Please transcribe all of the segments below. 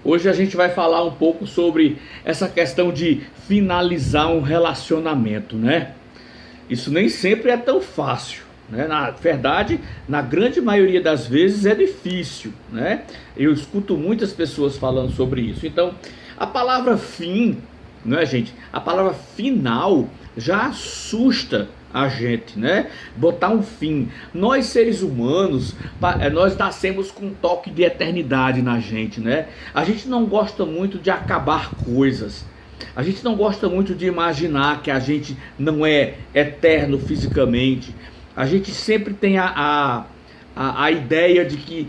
Hoje a gente vai falar um pouco sobre essa questão de finalizar um relacionamento, né? Isso nem sempre é tão fácil, né? Na verdade, na grande maioria das vezes é difícil, né? Eu escuto muitas pessoas falando sobre isso. Então, a palavra fim, não é, gente? A palavra final já assusta a gente, né? Botar um fim. Nós seres humanos, nós nascemos com um toque de eternidade na gente, né? A gente não gosta muito de acabar coisas. A gente não gosta muito de imaginar que a gente não é eterno fisicamente. A gente sempre tem a ideia de que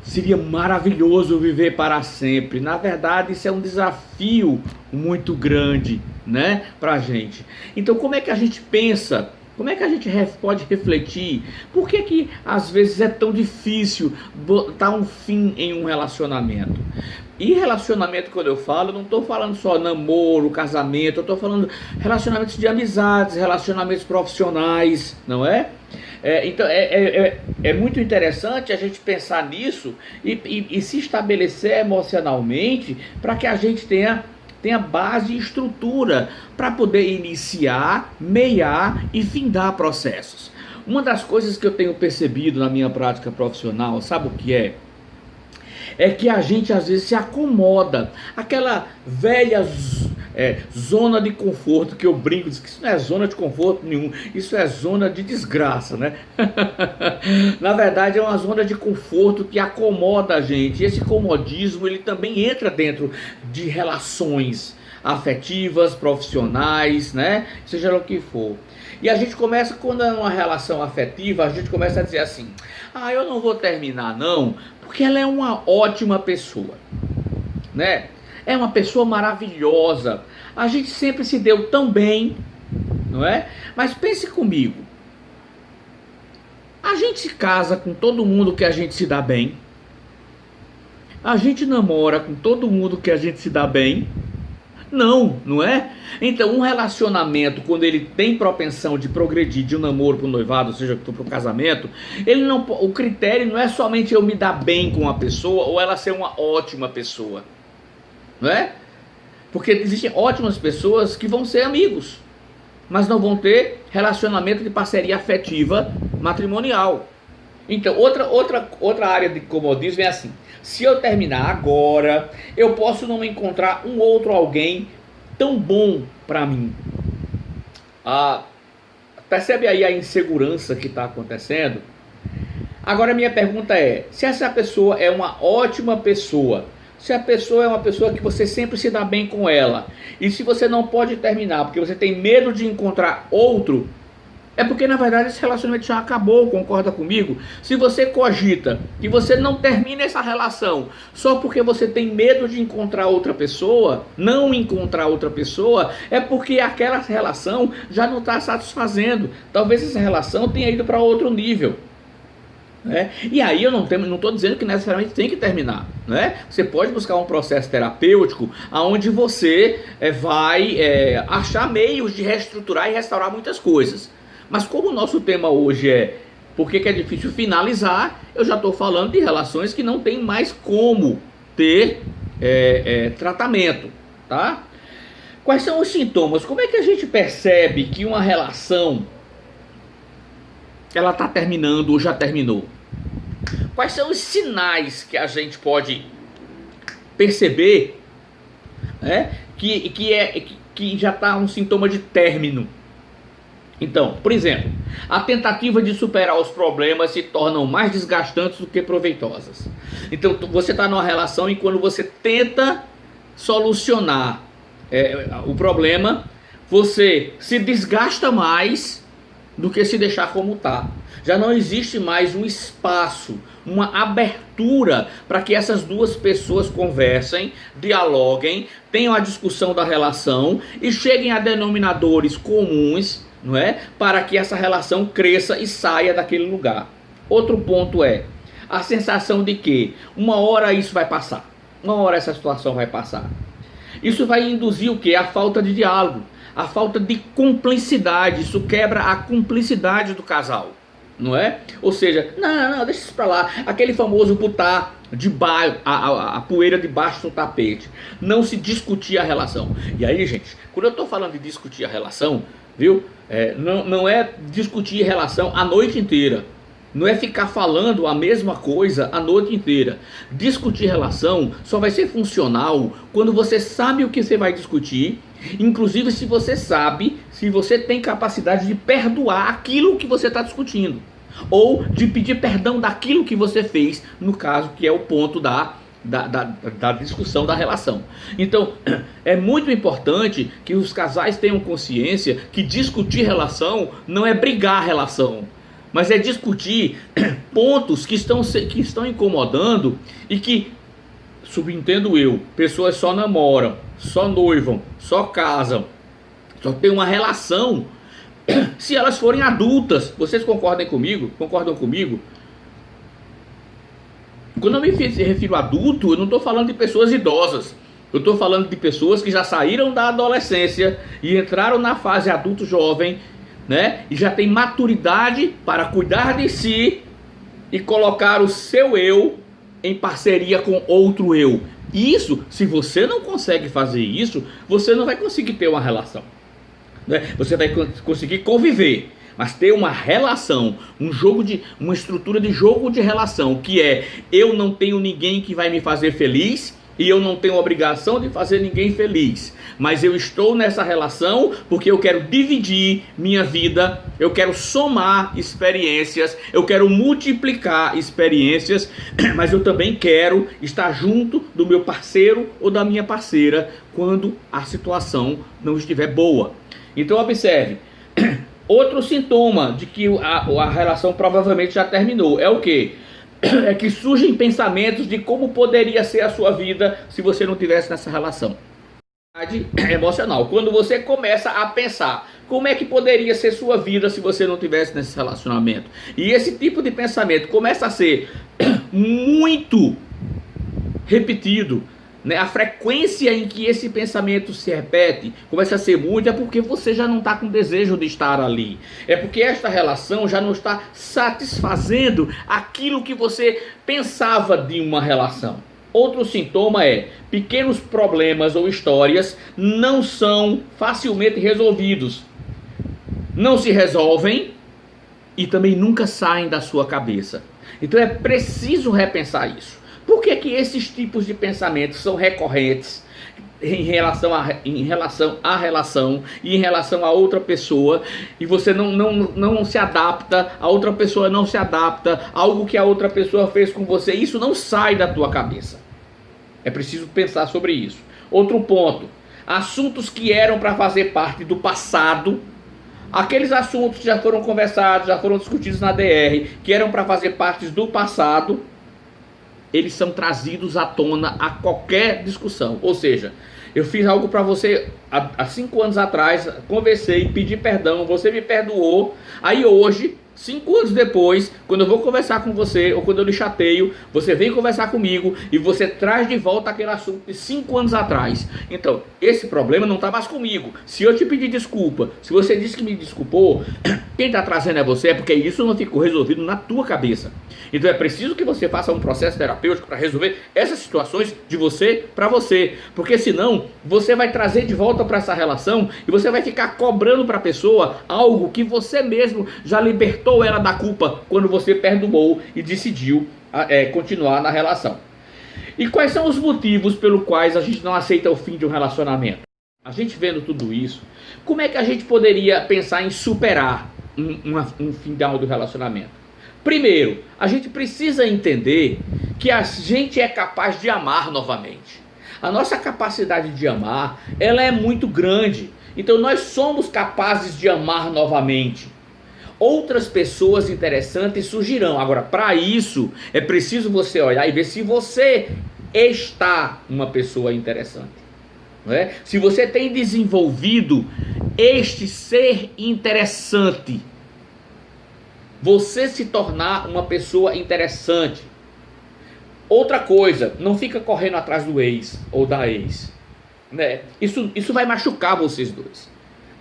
seria maravilhoso viver para sempre. Na verdade, isso é um desafio muito grande, né, pra gente. Então, como é que a gente pensa? Como é que a gente pode refletir? Por que às vezes é tão difícil botar um fim em um relacionamento? E relacionamento, quando eu falo, não estou falando só namoro, casamento, eu estou falando relacionamentos de amizades, relacionamentos profissionais, não é? Então é muito interessante a gente pensar nisso e se estabelecer emocionalmente para que a gente tenha base e estrutura para poder iniciar, meiar e findar processos. Uma das coisas que eu tenho percebido na minha prática profissional, sabe o que é? É que a gente às vezes se acomoda, aquela velha zona de conforto que eu brinco, diz que isso não é zona de conforto nenhum, isso é zona de desgraça, né? Na verdade é uma zona de conforto que acomoda a gente. E esse comodismo ele também entra dentro de relações afetivas, profissionais, né? Seja lá o que for. E a gente começa, quando é uma relação afetiva, a gente começa a dizer assim: ah, eu não vou terminar não, porque ela é uma ótima pessoa, né? É uma pessoa maravilhosa, a gente sempre se deu tão bem, não é? Mas pense comigo, a gente se casa com todo mundo que a gente se dá bem, a gente namora com todo mundo que a gente se dá bem. Não, não é? Então um relacionamento, quando ele tem propensão de progredir de um namoro para o noivado, ou seja, para o casamento, o critério não é somente eu me dar bem com uma pessoa ou ela ser uma ótima pessoa, não é? Porque existem ótimas pessoas que vão ser amigos, mas não vão ter relacionamento de parceria afetiva matrimonial. Então, outra área de comodismo é assim: se eu terminar agora, eu posso não encontrar um outro alguém tão bom para mim. Percebe aí a insegurança que está acontecendo? Agora minha pergunta é: se essa pessoa é uma ótima pessoa, se a pessoa é uma pessoa que você sempre se dá bem com ela, e se você não pode terminar porque você tem medo de encontrar outro, é porque na verdade esse relacionamento já acabou, concorda comigo? Se você cogita que você não termina essa relação só porque você tem medo de encontrar outra pessoa, não encontrar outra pessoa, é porque aquela relação já não está satisfazendo. Talvez essa relação tenha ido para outro nível, né? E aí eu não estou dizendo que necessariamente tem que terminar, né? Você pode buscar um processo terapêutico onde você vai achar meios de reestruturar e restaurar muitas coisas. Mas como o nosso tema hoje é por que é difícil finalizar, eu já estou falando de relações que não tem mais como ter tratamento, tá? Quais são os sintomas? Como é que a gente percebe que uma relação ela está terminando ou já terminou? Quais são os sinais que a gente pode perceber, né, que já está um sintoma de término? Então, por exemplo, a tentativa de superar os problemas se tornam mais desgastantes do que proveitosas. Então, você está numa relação e quando você tenta solucionar o problema, você se desgasta mais do que se deixar como está. Já não existe mais um espaço, uma abertura para que essas duas pessoas conversem, dialoguem, tenham a discussão da relação e cheguem a denominadores comuns, não é? Para que essa relação cresça e saia daquele lugar. Outro ponto é a sensação de que uma hora isso vai passar, uma hora essa situação vai passar. Isso vai induzir o quê? A falta de diálogo, a falta de cumplicidade. Isso quebra a cumplicidade do casal, não é? Ou seja, não, deixa isso pra lá. Aquele famoso botar a poeira debaixo do tapete, não se discutir a relação. E aí, gente, quando eu estou falando de discutir a relação, viu? Não é discutir relação a noite inteira. Não é ficar falando a mesma coisa a noite inteira. Discutir relação só vai ser funcional quando você sabe o que você vai discutir. Inclusive se você sabe, se você tem capacidade de perdoar aquilo que você está discutindo. Ou de pedir perdão daquilo que você fez, no caso que é o ponto da discussão da relação. Então, é muito importante que os casais tenham consciência que discutir relação não é brigar a relação, mas é discutir pontos que estão incomodando e que, subentendo eu, pessoas só namoram, só noivam, só casam, só tem uma relação se elas forem adultas. Vocês concordam comigo? Quando eu me refiro a adulto, eu não estou falando de pessoas idosas. Eu estou falando de pessoas que já saíram da adolescência e entraram na fase adulto jovem, né? E já tem maturidade para cuidar de si e colocar o seu eu em parceria com outro eu. Isso, se você não consegue fazer isso, você não vai conseguir ter uma relação, né? Você vai conseguir conviver, mas ter uma relação, uma estrutura de jogo de relação, que é: eu não tenho ninguém que vai me fazer feliz e eu não tenho obrigação de fazer ninguém feliz, mas eu estou nessa relação porque eu quero dividir minha vida, eu quero somar experiências, eu quero multiplicar experiências, mas eu também quero estar junto do meu parceiro ou da minha parceira quando a situação não estiver boa. Então observe, outro sintoma de que a relação provavelmente já terminou é o quê? É que surgem pensamentos de como poderia ser a sua vida se você não tivesse nessa relação. Emocional. Quando você começa a pensar como é que poderia ser sua vida se você não tivesse nesse relacionamento, e esse tipo de pensamento começa a ser muito repetido, né? A frequência em que esse pensamento se repete começa a ser muito, é porque você já não está com desejo de estar ali. É porque esta relação já não está satisfazendo aquilo que você pensava de uma relação. Outro sintoma é: pequenos problemas ou histórias não são facilmente resolvidos. Não se resolvem e também nunca saem da sua cabeça. Então é preciso repensar isso. Por que esses tipos de pensamentos são recorrentes em relação à relação e em relação a outra pessoa, e você não se adapta, a outra pessoa não se adapta, algo que a outra pessoa fez com você, isso não sai da tua cabeça? É preciso pensar sobre isso. Outro ponto: assuntos que eram para fazer parte do passado, aqueles assuntos que já foram conversados, já foram discutidos na DR, que eram para fazer parte do passado, eles são trazidos à tona a qualquer discussão. Ou seja, eu fiz algo para você há 5 anos atrás, conversei, pedi perdão, você me perdoou, aí hoje, 5 anos depois, quando eu vou conversar com você, ou quando eu lhe chateio, você vem conversar comigo e você traz de volta aquele assunto de 5 anos atrás. Então, esse problema não está mais comigo. Se eu te pedir desculpa, se você disse que me desculpou, quem está trazendo é você, porque isso não ficou resolvido na tua cabeça. Então é preciso que você faça um processo terapêutico para resolver essas situações de você para você, porque senão você vai trazer de volta para essa relação e você vai ficar cobrando para a pessoa algo que você mesmo já libertou ela da culpa quando você perdoou e decidiu continuar na relação. E quais são os motivos pelos quais a gente não aceita o fim de um relacionamento? A gente vendo tudo isso, como é que a gente poderia pensar em superar um final do relacionamento? Primeiro, a gente precisa entender que a gente é capaz de amar novamente. A nossa capacidade de amar, ela é muito grande. Então nós somos capazes de amar novamente. Outras pessoas interessantes surgirão. Agora, para isso, é preciso você olhar e ver se você está uma pessoa interessante. Não é? Se você tem desenvolvido este ser interessante, você se tornar uma pessoa interessante. Outra coisa, não fica correndo atrás do ex ou da ex, né? Isso vai machucar vocês dois,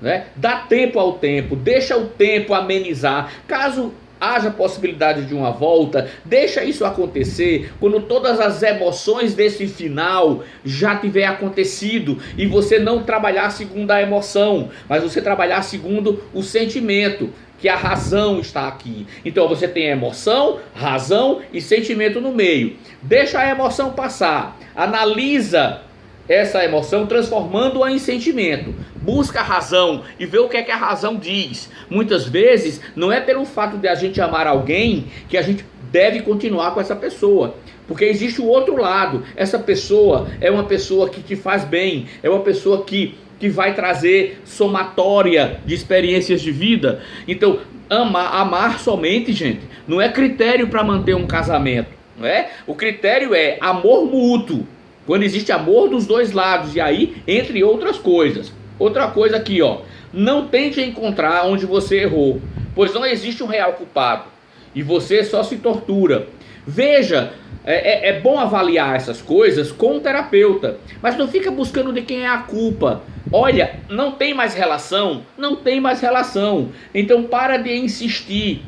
né? Dá tempo ao tempo, deixa o tempo amenizar. Caso haja possibilidade de uma volta, deixa isso acontecer quando todas as emoções desse final já tiver acontecido e você não trabalhar segundo a emoção, mas você trabalhar segundo o sentimento, que a razão está aqui. Então você tem emoção, razão e sentimento no meio. Deixa a emoção passar, analisa essa emoção transformando-a em sentimento. Busca a razão e vê o que é que a razão diz. Muitas vezes não é pelo fato de a gente amar alguém que a gente deve continuar com essa pessoa. Porque existe o outro lado. Essa pessoa é uma pessoa que te faz bem, é uma pessoa que vai trazer somatória de experiências de vida. Então, amar somente, gente, não é critério para manter um casamento, não é? O critério é amor mútuo, quando existe amor dos dois lados, e aí, entre outras coisas. Outra coisa aqui, ó, não tente encontrar onde você errou, pois não existe um real culpado, e você só se tortura. Veja, é bom avaliar essas coisas com um terapeuta, mas não fica buscando de quem é a culpa. Olha, não tem mais relação, não tem mais relação. Então para de insistir